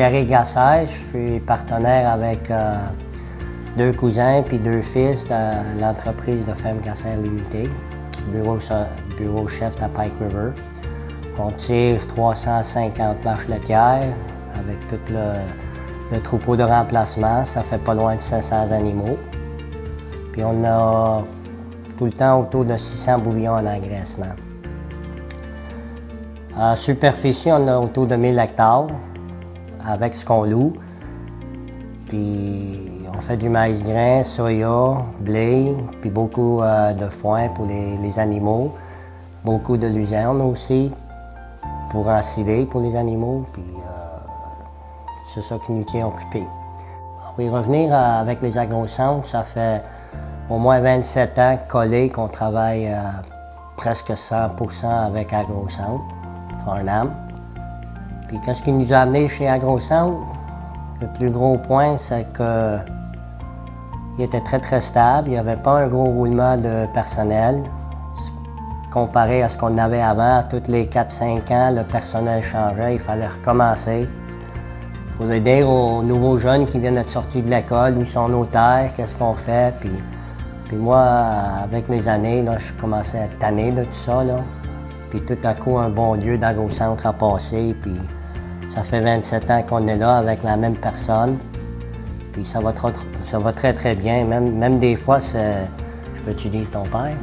suis Eric Gasser, je suis partenaire avec deux cousins puis deux fils de l'entreprise de Ferme Gasser Limitée, bureau chef à Pike River. On tire 350 vaches laitières avec tout le troupeau de remplacement. Ça fait pas loin de 500 animaux. Puis on a tout le temps autour de 600 bouillons en engraissement. En superficie, on a autour de 1000 hectares avec ce qu'on loue. Puis on fait du maïs grain, soya, blé, puis beaucoup de foin pour les animaux. Beaucoup de luzerne aussi pour ensiler pour les animaux. Puis c'est ça qui nous tient occupés. On va y revenir avec les agrocentres. Ça fait au moins 27 ans collés qu'on travaille presque 100% avec Agrocentre, Farnham. Puis qu'est-ce qui nous a amené chez Agrocentre? Le plus gros point, c'est qu'il était très stable. Il n'y avait pas un gros roulement de personnel. Comparé à ce qu'on avait avant, tous les 4-5 ans, le personnel changeait, il fallait recommencer. Il faut aider aux nouveaux jeunes qui viennent d'être sortis de l'école, où sont nos terres, qu'est-ce qu'on fait. Puis moi, avec les années, là, je commençais à être tanné de tout ça. Là. Puis tout à coup, un bon Dieu d'Agrocentre a passé. Puis ça fait 27 ans qu'on est là avec la même personne. Puis ça va très bien. Même des fois, c'est... Je peux-tu dire ton père?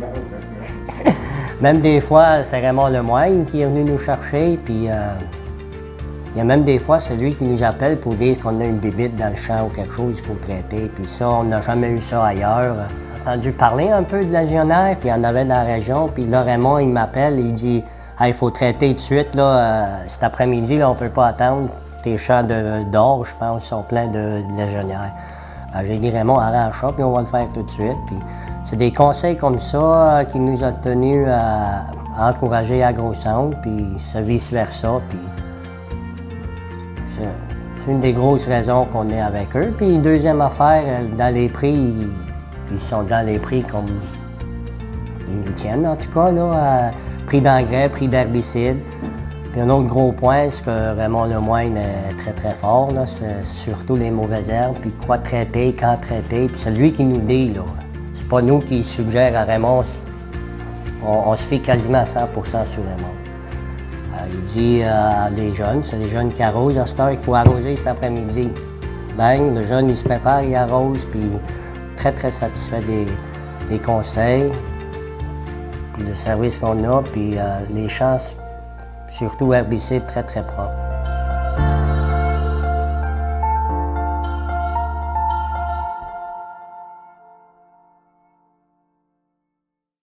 Même des fois, c'est Raymond Lemoigne qui est venu nous chercher. Puis il y a même des fois, c'est lui qui nous appelle pour dire qu'on a une bébite dans le champ ou quelque chose qu'il faut traiter. Puis ça, on n'a jamais eu ça ailleurs. J'ai entendu parler un peu de légionnaire, puis il y en avait dans la région. Puis là, Raymond, il m'appelle, il dit « Hey, il faut traiter tout de suite, là, cet après-midi, là, on ne peut pas attendre. Tes champs d'or, je pense, sont pleins de légionnaires. » J'ai dit « Raymond, arrange ça, puis on va le faire tout de suite. » Puis c'est des conseils comme ça qui nous ont tenus à encourager Agrocentre, puis ce vice-versa. Puis c'est une des grosses raisons qu'on est avec eux. Puis deuxième affaire, dans les prix, ils sont dans les prix comme ils nous tiennent en tout cas, là, prix d'engrais, prix d'herbicides. Puis un autre gros point, c'est que Raymond Lemoigne est très fort, c'est surtout les mauvaises herbes, puis quoi traiter, quand traiter, puis c'est lui qui nous dit, là. C'est pas nous qui suggère à Raymond, on se fait quasiment à 100% sur Raymond. Il dit les jeunes, c'est les jeunes qui arrosent, à cette heure, il faut arroser cet après-midi. Bang, le jeune, il se prépare, il arrose, puis très satisfait des conseils, puis le service qu'on a, puis les champs, surtout herbicides, très propres.